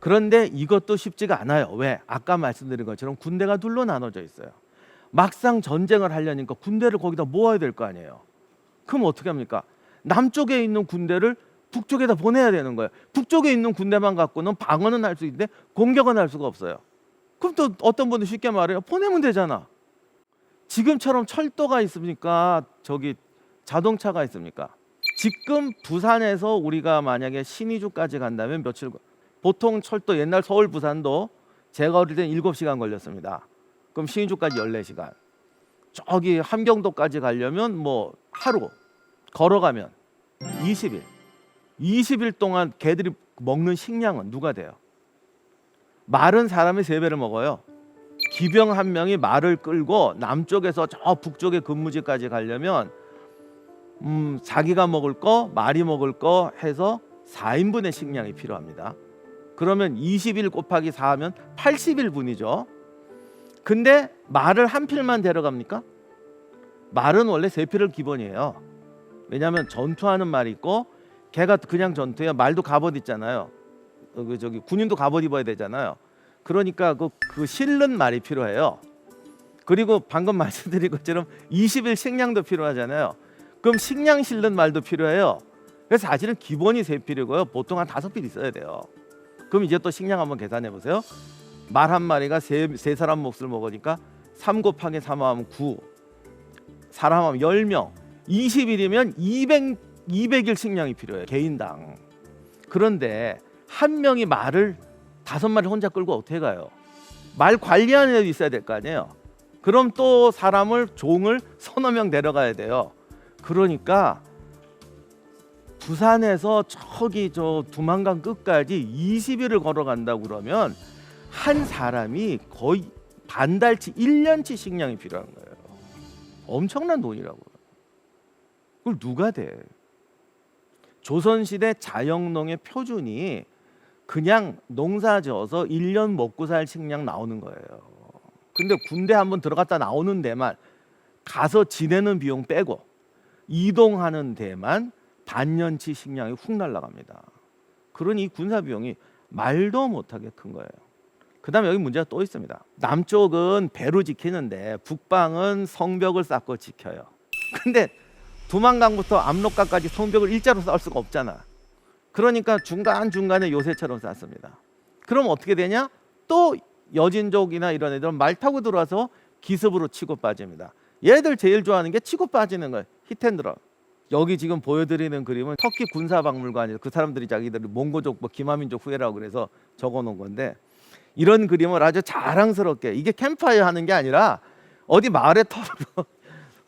그런데 이것도 쉽지가 않아요. 왜? 아까 말씀드린 것처럼 군대가 둘로 나눠져 있어요. 막상 전쟁을 하려니까 군대를 거기다 모아야 될 거 아니에요. 그럼 어떻게 합니까? 남쪽에 있는 군대를 북쪽에다 보내야 되는 거예요. 북쪽에 있는 군대만 갖고는 방어는 할 수 있는데 공격은 할 수가 없어요. 그럼 또 어떤 분은 쉽게 말해요. 보내면 되잖아. 지금처럼 철도가 있습니까? 저기 자동차가 있습니까? 지금 부산에서 우리가 만약에 신의주까지 간다면 며칠, 보통 철도 옛날 서울 부산도 제가 어릴 땐 7시간 걸렸습니다. 그럼 신의주까지 14시간. 저기 함경도까지 가려면 뭐 하루, 걸어가면 20일. 20일 동안 개들이 먹는 식량은 누가 돼요? 말은 사람의 3배를 먹어요. 기병 한 명이 말을 끌고 남쪽에서 저 북쪽의 근무지까지 가려면 자기가 먹을 거, 말이 먹을 거 해서 4인분의 식량이 필요합니다. 그러면 20일 곱하기 4 하면 80일분이죠. 근데 말을 한 필만 데려갑니까? 말은 원래 3필을 기본이에요. 왜냐하면 전투하는 말이 있고 걔가 그냥 전투해요. 말도 갑옷 있잖아요. 저기 군인도 갑옷 입어야 되잖아요. 그러니까 그 실는 말이 필요해요. 그리고 방금 말씀드린 것처럼 20일 식량도 필요하잖아요. 그럼 식량 실는 말도 필요해요. 그래서 사실은 기본이 3필이고요. 보통 한 5필 있어야 돼요. 그럼 이제 또 식량 한번 계산해 보세요. 말 한 마리가 세 사람 몫을 먹으니까 3 곱하기 3 하면 9, 사람 하면 10명, 20일이면 200일 식량이 필요해요. 개인당. 그런데 한 명이 말을 5마리 혼자 끌고 어떻게 가요? 말 관리하는 애도 있어야 될 거 아니에요. 그럼 또 사람을, 종을 서너 명 데려가야 돼요. 그러니까 부산에서 저기 저 두만강 끝까지 20일을 걸어간다고 그러면 한 사람이 거의 반달치, 1년치 식량이 필요한 거예요. 엄청난 돈이라고요. 그걸 누가 돼? 조선시대 자영농의 표준이 그냥 농사 지어서 1년 먹고 살 식량 나오는 거예요. 근데 군대 한번 들어갔다 나오는 데만, 가서 지내는 비용 빼고 이동하는 데만 반년치 식량이 훅 날아갑니다. 그러니 이 군사 비용이 말도 못하게 큰 거예요. 그 다음에 여기 문제가 또 있습니다. 남쪽은 배로 지키는데 북방은 성벽을 쌓고 지켜요. 근데 두만강부터 압록강까지 성벽을 일자로 쌓을 수가 없잖아. 그러니까 중간중간에 요새처럼 쌓습니다. 그럼 어떻게 되냐? 또 여진족이나 이런 애들은 말 타고 들어와서 기습으로 치고 빠집니다. 얘들 제일 좋아하는 게 치고 빠지는 거예요. 히트앤드런. 여기 지금 보여드리는 그림은 터키 군사박물관이에요. 그 사람들이 자기들이 몽고족, 기마민족 후예라고 그래서 적어놓은 건데, 이런 그림을 아주 자랑스럽게, 이게 캠프파이어 하는 게 아니라 어디 마을에 털고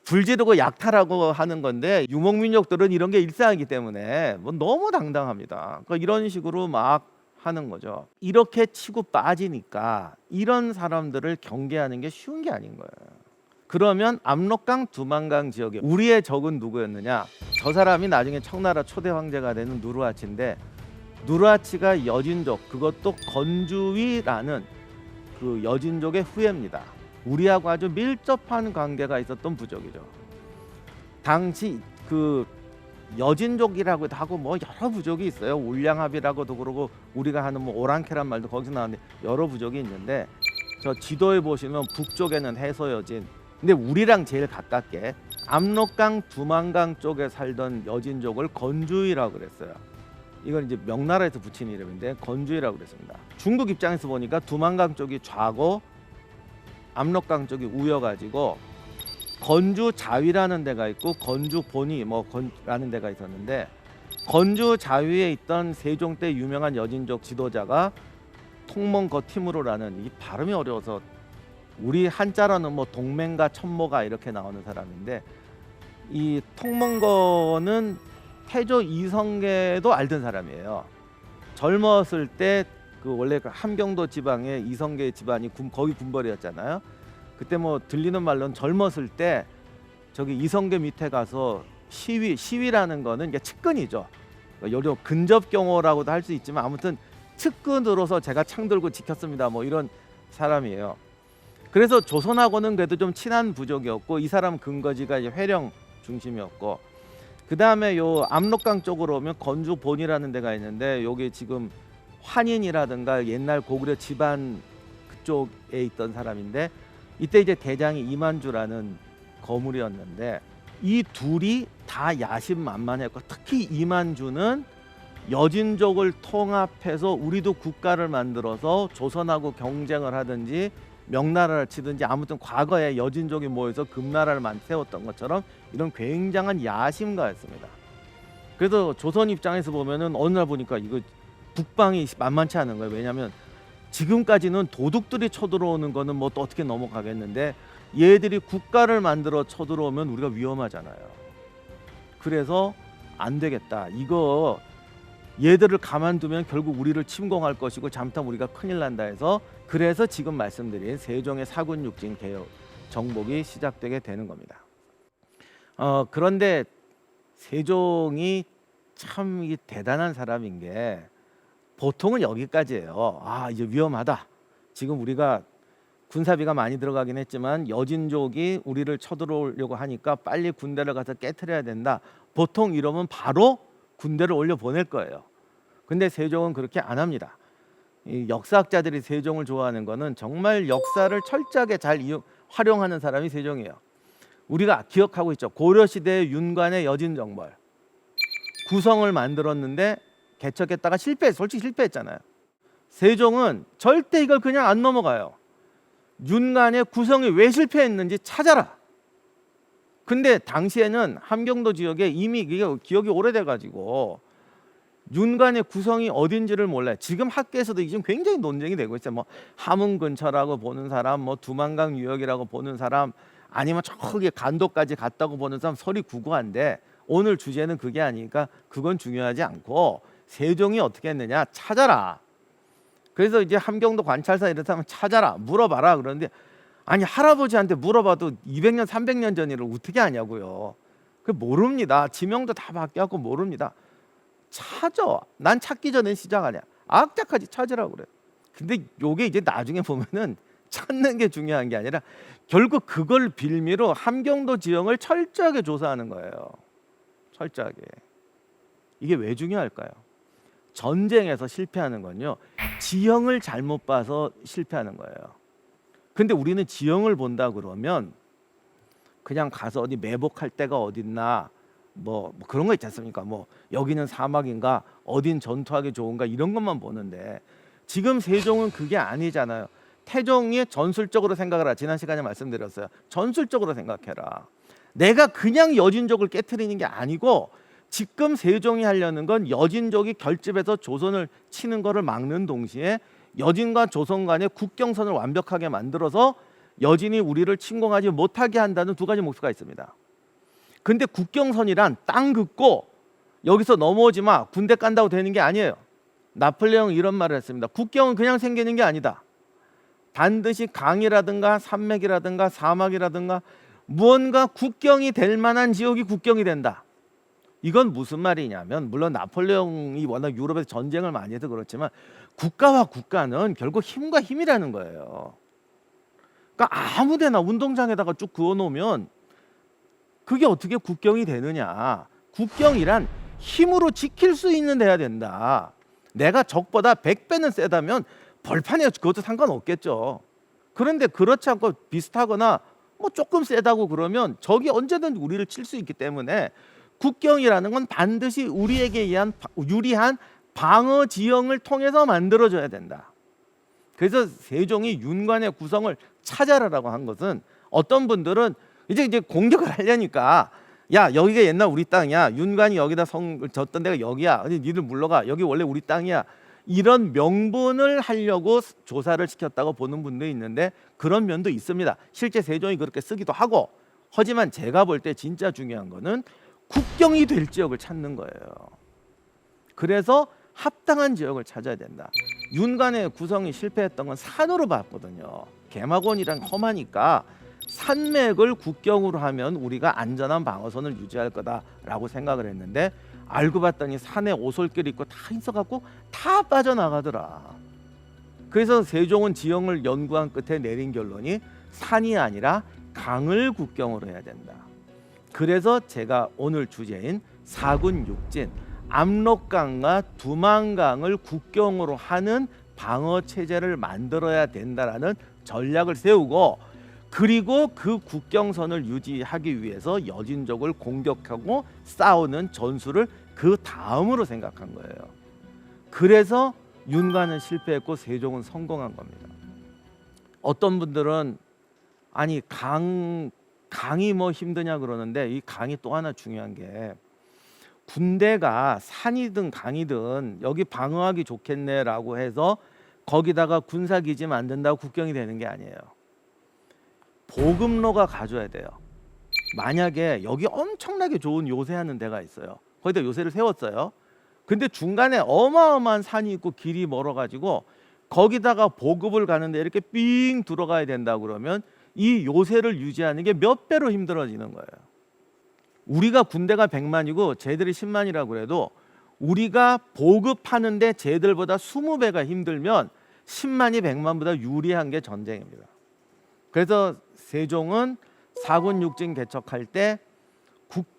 불 지르고 약탈하고 하는 건데, 유목민족들은 이런 게 일상이기 때문에 뭐 너무 당당합니다. 그러니까 이런 식으로 막 하는 거죠. 이렇게 치고 빠지니까 이런 사람들을 경계하는 게 쉬운 게 아닌 거예요. 그러면 압록강, 두만강 지역에 우리의 적은 누구였느냐? 저 사람이 나중에 청나라 초대 황제가 되는 누르하치인데, 누르하치가 여진족, 그것도 건주위라는 그 여진족의 후예입니다. 우리하고 아주 밀접한 관계가 있었던 부족이죠. 당시 그 여진족이라고도 하고 뭐 여러 부족이 있어요. 울량합이라고도 그러고 우리가 하는 뭐 오랑캐란 말도 거기서 나왔는데 여러 부족이 있는데, 저 지도에 보시면 북쪽에는 해서여진, 근데 우리랑 제일 가깝게 압록강, 두만강 쪽에 살던 여진족을 건주위라고 그랬어요. 이건 이제 명나라에서 붙인 이름인데 건주위라고 그랬습니다. 중국 입장에서 보니까 두만강 쪽이 좌고 압록강 쪽이 우여가지고 건주 자위라는 데가 있고 건주 본위 라는 데가 있었는데, 건주 자위에 있던 세종 때 유명한 여진족 지도자가 통몽거 티무르라는, 이 발음이 어려워서 우리 한자로는 뭐 동맹가 천모가 이렇게 나오는 사람인데, 이 통몽거는 태조 이성계도 알던 사람이에요. 젊었을 때 그 원래 그 함경도 지방에 이성계 집안이 거기 군벌이었잖아요. 그때 뭐 들리는 말로는 젊었을 때 저기 이성계 밑에 가서 시위라는 거는 이게 측근이죠. 요즘 근접경호라고도 할 수 있지만 아무튼 측근으로서 제가 창 들고 지켰습니다. 뭐 이런 사람이에요. 그래서 조선하고는 그래도 좀 친한 부족이었고, 이 사람 근거지가 이제 회령 중심이었고, 그 다음에 요 압록강 쪽으로 오면 건주 본이라는 데가 있는데, 여기 지금 환인이라든가 옛날 고구려 집안 그쪽에 있던 사람인데, 이때 이제 대장이 이만주라는 거물이었는데 이 둘이 다 야심만만했고, 특히 이만주는 여진족을 통합해서 우리도 국가를 만들어서 조선하고 경쟁을 하든지 명나라를 치든지, 아무튼 과거에 여진족이 모여서 금나라를 세웠던 것처럼 이런 굉장한 야심가였습니다. 그래서 조선 입장에서 보면은 어느 날 보니까 이거 북방이 만만치 않은 거예요. 왜냐하면 지금까지는 도둑들이 쳐들어오는 거는 뭐 또 어떻게 넘어가겠는데, 얘들이 국가를 만들어 쳐들어오면 우리가 위험하잖아요. 그래서 안 되겠다, 이거 얘들을 가만두면 결국 우리를 침공할 것이고 잘못하면 우리가 큰일 난다 해서, 그래서 지금 말씀드린 세종의 사군육진 개혁 정복이 시작되게 되는 겁니다. 그런데 세종이 참 대단한 사람인 게, 보통은 여기까지예요. 이제 위험하다, 지금 우리가 군사비가 많이 들어가긴 했지만 여진족이 우리를 쳐들어오려고 하니까 빨리 군대를 가서 깨트려야 된다, 보통 이러면 바로 군대를 올려 보낼 거예요. 근데 세종은 그렇게 안 합니다. 이 역사학자들이 세종을 좋아하는 거는 정말 역사를 철저하게 잘 활용하는 사람이 세종이에요. 우리가 기억하고 있죠. 고려시대의 윤관의 여진정벌, 구성을 만들었는데 개척했다가 솔직히 실패했잖아요. 세종은 절대 이걸 그냥 안 넘어가요. 윤관의 구성이 왜 실패했는지 찾아라. 근데 당시에는 함경도 지역에 이미 기억이 오래돼가지고 윤관의 구성이 어딘지를 몰라요. 지금 학계에서도 지금 굉장히 논쟁이 되고 있어요. 뭐 함흥 근처라고 보는 사람, 뭐 두만강 유역이라고 보는 사람, 아니면 저기 간도까지 갔다고 보는 사람, 설이 구구한데 오늘 주제는 그게 아니니까 그건 중요하지 않고, 세종이 어떻게 했느냐, 찾아라. 그래서 이제 함경도 관찰사 이런 사람 찾아라, 물어봐라. 그러는데 아니, 할아버지한테 물어봐도 200년 300년 전 일을 어떻게 아냐고요. 그 모릅니다. 지명도 다 바뀌었고 모릅니다. 찾아. 난 찾기 전에 시작 아니야. 악착같이 찾으라고 그래. 근데 요게 이제 나중에 보면은 찾는 게 중요한 게 아니라 결국 그걸 빌미로 함경도 지형을 철저하게 조사하는 거예요. 철저하게. 이게 왜 중요할까요? 전쟁에서 실패하는 건요, 지형을 잘못 봐서 실패하는 거예요. 근데 우리는 지형을 본다 그러면 그냥 가서 어디 매복할 데가 어딨나, 뭐 그런 거 있지 않습니까? 뭐 여기는 사막인가, 어딘 전투하기 좋은가, 이런 것만 보는데, 지금 세종은 그게 아니잖아요. 태종이 전술적으로 생각을 하라. 지난 시간에 말씀드렸어요. 전술적으로 생각해라. 내가 그냥 여진족을 깨트리는 게 아니고, 지금 세종이 하려는 건 여진족이 결집해서 조선을 치는 거를 막는 동시에 여진과 조선 간의 국경선을 완벽하게 만들어서 여진이 우리를 침공하지 못하게 한다는 두 가지 목표가 있습니다. 근데 국경선이란 땅 긋고 여기서 넘어오지 마, 군대 깐다고 되는 게 아니에요. 나폴레옹이 이런 말을 했습니다. 국경은 그냥 생기는 게 아니다. 반드시 강이라든가 산맥이라든가 사막이라든가 무언가 국경이 될 만한 지역이 국경이 된다. 이건 무슨 말이냐면, 물론 나폴레옹이 워낙 유럽에서 전쟁을 많이 해서 그렇지만 국가와 국가는 결국 힘과 힘이라는 거예요. 그러니까 아무데나 운동장에다가 쭉 그어놓으면 그게 어떻게 국경이 되느냐. 국경이란 힘으로 지킬 수 있는 데야 된다. 내가 적보다 100배는 세다면 벌판에 그것도 상관없겠죠. 그런데 그렇지 않고 비슷하거나 뭐 조금 세다고 그러면 적이 언제든 우리를 칠 수 있기 때문에 국경이라는 건 반드시 우리에게 의한 유리한 방어 지형을 통해서 만들어져야 된다. 그래서 세종이 윤관의 구성을 찾아라라고 한 것은, 어떤 분들은 이제 공격을 하려니까, 야, 여기가 옛날 우리 땅이야, 윤관이 여기다 성 졌던 데가 여기야, 근데 니들 물러가, 여기 원래 우리 땅이야, 이런 명분을 하려고 조사를 시켰다고 보는 분도 있는데, 그런 면도 있습니다. 실제 세종이 그렇게 쓰기도 하고. 하지만 제가 볼 때 진짜 중요한 거는 국경이 될 지역을 찾는 거예요. 그래서 합당한 지역을 찾아야 된다. 윤관의 구성이 실패했던 건 산으로 봤거든요. 개막원이란 험하니까 산맥을 국경으로 하면 우리가 안전한 방어선을 유지할 거다라고 생각을 했는데, 알고 봤더니 산에 오솔길이 있고 다 있어갖고 다 빠져나가더라. 그래서 세종은 지형을 연구한 끝에 내린 결론이 산이 아니라 강을 국경으로 해야 된다. 그래서 제가 오늘 주제인 사군육진, 압록강과 두만강을 국경으로 하는 방어 체제를 만들어야 된다라는 전략을 세우고, 그리고 그 국경선을 유지하기 위해서 여진족을 공격하고 싸우는 전술을 그 다음으로 생각한 거예요. 그래서 윤관은 실패했고 세종은 성공한 겁니다. 어떤 분들은 아니 강이 뭐 힘드냐 그러는데, 이 강이 또 하나 중요한 게, 군대가 산이든 강이든 여기 방어하기 좋겠네라고 해서 거기다가 군사기지 만든다고 국경이 되는 게 아니에요. 보급로가 가줘야 돼요. 만약에 여기 엄청나게 좋은 요새하는 데가 있어요. 거기다 요새를 세웠어요. 근데 중간에 어마어마한 산이 있고 길이 멀어가지고 거기다가 보급을 가는데 이렇게 삥 들어가야 된다 그러면 이 요새를 유지하는 게 몇 배로 힘들어지는 거예요. 우리가 군대가 100만이고 쟤들이 10만이라고 그래도 우리가 보급하는데 쟤들보다 20배가 힘들면 10만이 100만보다 유리한 게 전쟁입니다. 그래서 세종은 사군 육진 개척할 때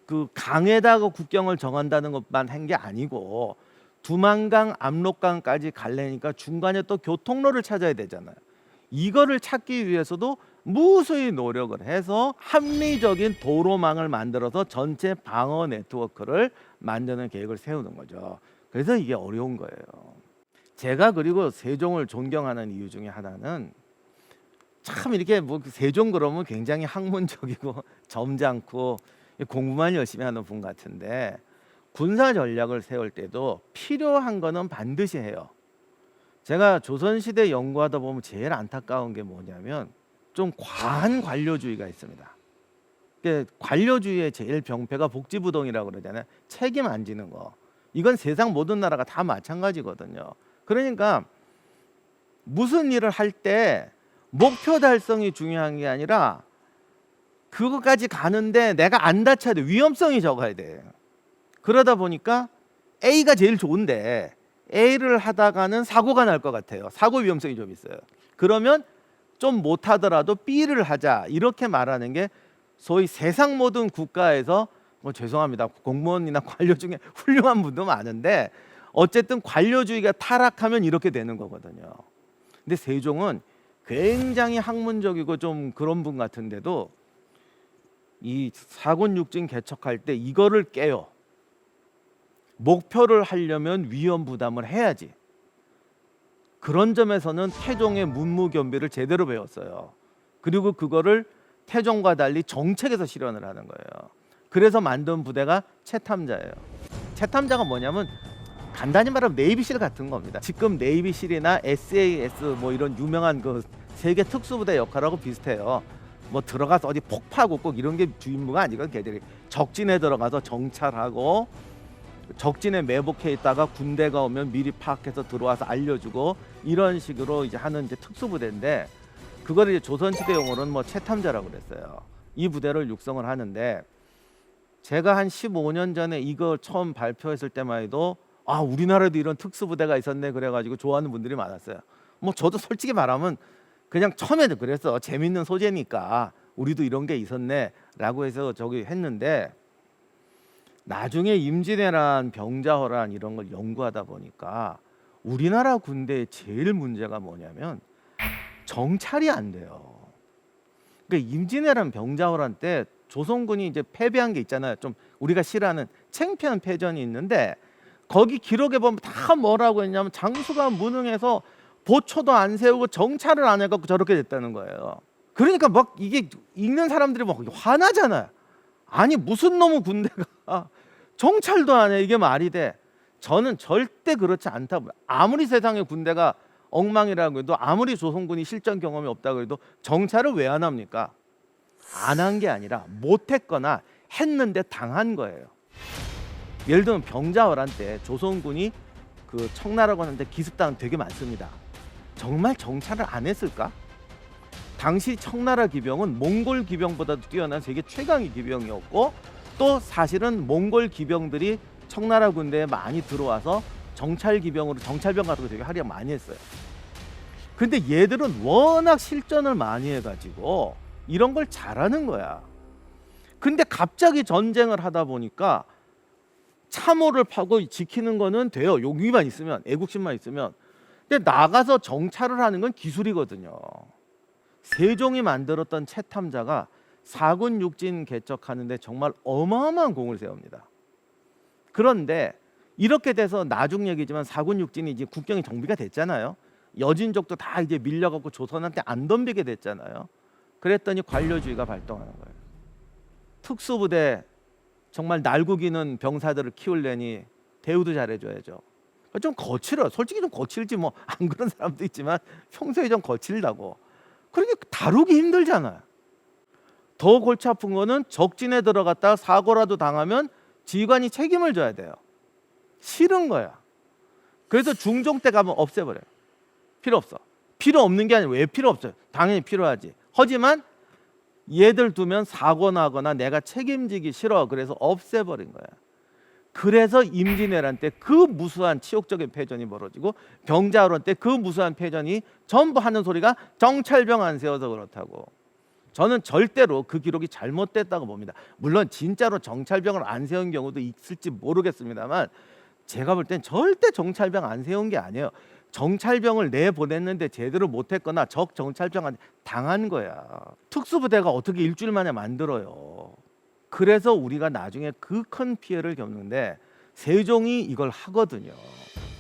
그 강에다가 국경을 정한다는 것만 한 게 아니고 두만강, 압록강까지 가려니까 중간에 또 교통로를 찾아야 되잖아요. 이거를 찾기 위해서도 무수히 노력을 해서 합리적인 도로망을 만들어서 전체 방어 네트워크를 만드는 계획을 세우는 거죠. 그래서 이게 어려운 거예요. 제가 그리고 세종을 존경하는 이유 중에 하나는, 참 이렇게 뭐 세종 그러면 굉장히 학문적이고 점잖고 공부만 열심히 하는 분 같은데, 군사 전략을 세울 때도 필요한 거는 반드시 해요. 제가 조선시대 연구하다 보면 제일 안타까운 게 뭐냐면 좀 과한 관료주의가 있습니다. 관료주의의 제일 병폐가 복지부동이라고 그러잖아요. 책임 안 지는 거. 이건 세상 모든 나라가 다 마찬가지거든요. 그러니까 무슨 일을 할 때 목표 달성이 중요한 게 아니라 그거까지 가는데 내가 안 다쳐야 돼. 위험성이 적어야 돼. 그러다 보니까 A가 제일 좋은데 A를 하다가는 사고가 날 것 같아요. 사고 위험성이 좀 있어요. 그러면 좀 못하더라도 B를 하자, 이렇게 말하는 게 소위 세상 모든 국가에서, 뭐 죄송합니다, 공무원이나 관료 중에 훌륭한 분도 많은데 어쨌든 관료주의가 타락하면 이렇게 되는 거거든요. 근데 세종은 굉장히 학문적이고 좀 그런 분 같은데도 이 사군 육진 개척할 때 이거를 깨요. 목표를 하려면 위험 부담을 해야지. 그런 점에서는 태종의 문무견비를 제대로 배웠어요. 그리고 그거를 태종과 달리 정책에서 실현을 하는 거예요. 그래서 만든 부대가 채탐자예요. 채탐자가 뭐냐면 간단히 말하면 네이비실 같은 겁니다. 지금 네이비실이나 SAS 뭐 이런 유명한 그 세계 특수부대 역할하고 비슷해요. 뭐 들어가서 어디 폭파하고 꼭 이런 게 주임무가 아니거든. 걔들이 적진에 들어가서 정찰하고 적진에 매복해 있다가 군대가 오면 미리 파악해서 들어와서 알려주고 이런 식으로 이제 하는 이제 특수부대인데, 그걸 이제 조선시대 용어로는 뭐 채탐자라고 그랬어요. 이 부대를 육성을 하는데, 제가 한 15년 전에 이거 처음 발표했을 때만 해도 아, 우리나라에도 이런 특수부대가 있었네 그래가지고 좋아하는 분들이 많았어요. 뭐 저도 솔직히 말하면 그냥 처음에도 그랬어. 재밌는 소재니까 우리도 이런 게 있었네 라고 해서 저기 했는데, 나중에 임진왜란, 병자호란 이런 걸 연구하다 보니까 우리나라 군대의 제일 문제가 뭐냐면 정찰이 안 돼요. 그러니까 임진왜란, 병자호란 때 조선군이 이제 패배한 게 있잖아요. 좀 우리가 싫어하는 창피한 패전이 있는데, 거기 기록에 보면 다 뭐라고 했냐면 장수가 무능해서 보초도 안 세우고 정찰을 안 해갖고 저렇게 됐다는 거예요. 그러니까 막 이게 읽는 사람들이 막 화나잖아요. 아니 무슨 놈의 군대가 정찰도 안 해, 이게 말이 돼? 저는 절대 그렇지 않다고. 아무리 세상의 군대가 엉망이라고 해도, 아무리 조선군이 실전 경험이 없다고 해도 정찰을 왜 안 합니까? 안 한 게 아니라 못했거나 했는데 당한 거예요. 예를 들면 병자호란 때 조선군이 그 청나라고 하는데 기습당은 되게 많습니다. 정말 정찰을 안 했을까? 당시 청나라 기병은 몽골 기병보다도 뛰어난 세계 최강의 기병이었고, 또 사실은 몽골 기병들이 청나라 군대에 많이 들어와서 정찰 기병으로 정찰병 같은 거 되게 활약 많이 했어요. 근데 얘들은 워낙 실전을 많이 해가지고 이런 걸 잘하는 거야. 근데 갑자기 전쟁을 하다 보니까 참호를 파고 지키는 거는 돼요. 용기만 있으면, 애국심만 있으면. 근데 나가서 정찰을 하는 건 기술이거든요. 세종이 만들었던 채탐자가 사군 육진 개척하는데 정말 어마어마한 공을 세웁니다. 그런데 이렇게 돼서 나중 얘기지만 사군 육진이 이제 국경이 정비가 됐잖아요. 여진족도 다 이제 밀려갖고 조선한테 안 덤비게 됐잖아요. 그랬더니 관료주의가 발동하는 거예요. 특수부대 정말 날고기는 병사들을 키우려니 대우도 잘해줘야죠. 좀 거칠어. 솔직히 좀 거칠지 뭐 안 그런 사람도 있지만 평소에 좀 거칠다고. 그러니까 다루기 힘들잖아요. 더 골치 아픈 거는 적진에 들어갔다가 사고라도 당하면 지휘관이 책임을 져야 돼요. 싫은 거야. 그래서 중종 때 가면 없애버려요. 필요 없어. 필요 없는 게 아니라 왜 필요 없어요? 당연히 필요하지. 하지만 얘들 두면 사고 나거나 내가 책임지기 싫어. 그래서 없애버린 거야. 그래서 임진왜란 때 그 무수한 치욕적인 패전이 벌어지고 병자호란 때 그 무수한 패전이 전부 하는 소리가 정찰병 안 세워서 그렇다고. 저는 절대로 그 기록이 잘못됐다고 봅니다. 물론 진짜로 정찰병을 안 세운 경우도 있을지 모르겠습니다만 제가 볼 땐 절대 정찰병 안 세운 게 아니에요. 정찰병을 내보냈는데 제대로 못했거나 적 정찰병한테 당한 거야. 특수부대가 어떻게 일주일 만에 만들어요. 그래서 우리가 나중에 그 큰 피해를 겪는데 세종이 이걸 하거든요.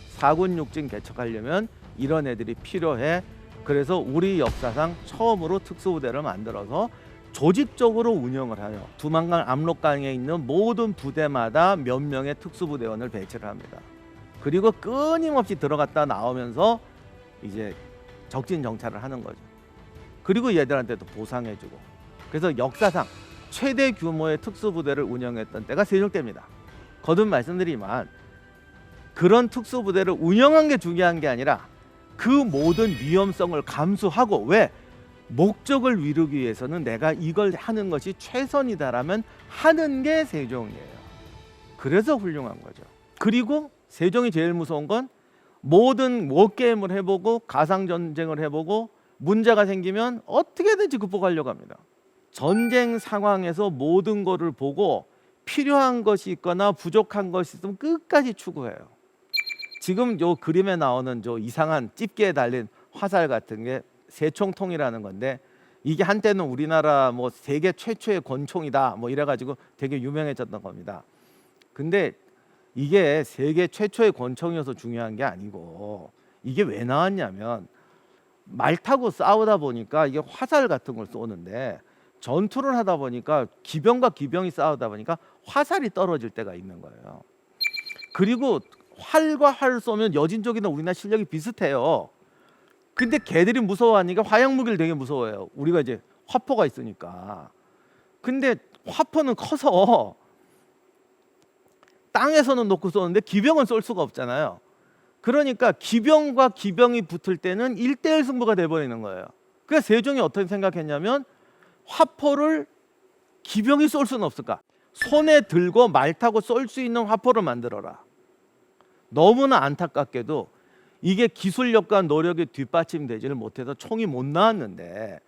사군 육진 개척하려면 이런 애들이 필요해. 그래서 우리 역사상 처음으로 특수부대를 만들어서 조직적으로 운영을 해요. 두만강 압록강에 있는 모든 부대마다 몇 명의 특수부대원을 배치를 합니다. 그리고 끊임없이 들어갔다 나오면서 이제 적진 정찰을 하는 거죠. 그리고 얘들한테도 보상해주고. 그래서 역사상 최대 규모의 특수부대를 운영했던 때가 세종 때입니다. 거듭 말씀드리지만 그런 특수부대를 운영한 게 중요한 게 아니라 그 모든 위험성을 감수하고 왜? 목적을 이루기 위해서는 내가 이걸 하는 것이 최선이다라면 하는 게 세종이에요. 그래서 훌륭한 거죠. 그리고 세종이 제일 무서운 건 모든 워게임을 해보고 가상전쟁을 해보고 문제가 생기면 어떻게든지 극복하려고 합니다. 전쟁 상황에서 모든 거를 보고 필요한 것이 있거나 부족한 것이 있으면 끝까지 추구해요. 지금 요 그림에 나오는 저 이상한 집게에 달린 화살 같은 게 세총통이라는 건데 이게 한때는 우리나라 뭐 세계 최초의 권총이다 뭐 이래가지고 되게 유명해졌던 겁니다. 근데 이게 세계 최초의 권총이어서 중요한 게 아니고 이게 왜 나왔냐면 말 타고 싸우다 보니까 이게 화살 같은 걸 쏘는데 전투를 하다 보니까 기병과 기병이 싸우다 보니까 화살이 떨어질 때가 있는 거예요. 그리고 활과 활을 쏘면 여진족이나 우리나라 실력이 비슷해요. 근데 걔들이 무서워하니까 화약 무기를 되게 무서워해요. 우리가 이제 화포가 있으니까. 근데 화포는 커서 땅에서는 놓고 쏘는데 기병은 쏠 수가 없잖아요. 그러니까 기병과 기병이 붙을 때는 1대1 승부가 돼버리는 거예요. 그래서 세종이 어떻게 생각했냐면 화포를 기병이 쏠 수는 없을까? 손에 들고 말 타고 쏠 수 있는 화포를 만들어라. 너무나 안타깝게도 이게 기술력과 노력이 뒷받침되지를 못해서 총이 못 나왔는데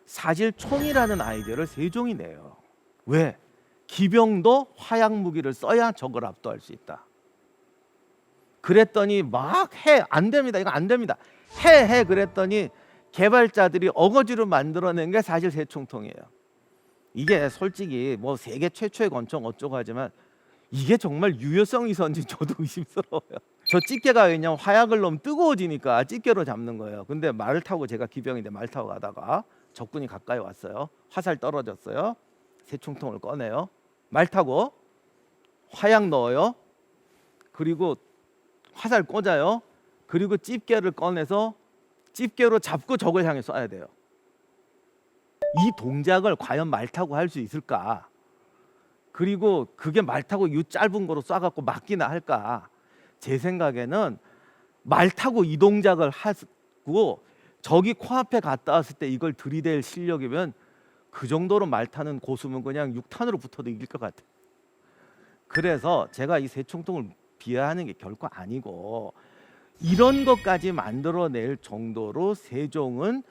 사실 총이라는 아이디어를 세종이 내요. 왜? 기병도 화약 무기를 써야 적을 압도할 수 있다. 그랬더니 막 해. 안 됩니다. 이거 안 됩니다. 해 그랬더니 개발자들이 어거지로 만들어낸 게 사실 세총통이에요. 이게 솔직히 뭐 세계 최초의 권총 어쩌고 하지만 이게 정말 유효성이 있었는지 저도 의심스러워요. 저 집게가 왜냐면 화약을 넣으면 뜨거워지니까 집게로 잡는 거예요. 근데 말을 타고 제가 기병인데 말 타고 가다가 적군이 가까이 왔어요. 화살 떨어졌어요. 세총통을 꺼내요. 말 타고 화약 넣어요. 그리고 화살 꽂아요. 그리고 집게를 꺼내서 집게로 잡고 적을 향해 쏴야 돼요. 이 동작을 과연 말 타고 할 수 있을까? 그리고 그게 말 타고 이 짧은 거로 쏴갖고 맞기나 할까? 제 생각에는 말 타고 이 동작을 하고 적이 코앞에 갔다 왔을 때 이걸 들이댈 실력이면 그 정도로 말 타는 고수면 그냥 6탄으로 붙어도 이길 것 같아요. 그래서 제가 이 세총통을 비하하는 게 결코 아니고 이런 것까지 만들어낼 정도로 세종은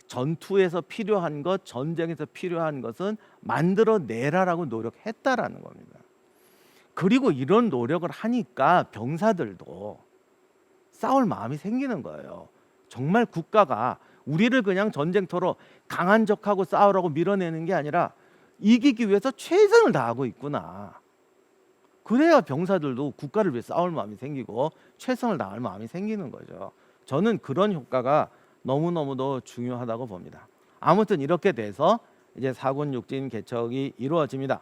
전투에서 필요한 것, 전쟁에서 필요한 것은 만들어내라라고 노력했다라는 겁니다. 그리고 이런 노력을 하니까 병사들도 싸울 마음이 생기는 거예요. 정말 국가가 우리를 그냥 전쟁터로 강한 적하고 싸우라고 밀어내는 게 아니라 이기기 위해서 최선을 다하고 있구나. 그래야 병사들도 국가를 위해 싸울 마음이 생기고 최선을 다할 마음이 생기는 거죠. 저는 그런 효과가 너무너무도 중요하다고 봅니다. 아무튼 이렇게 돼서 이제 4군 육진 개척이 이루어집니다.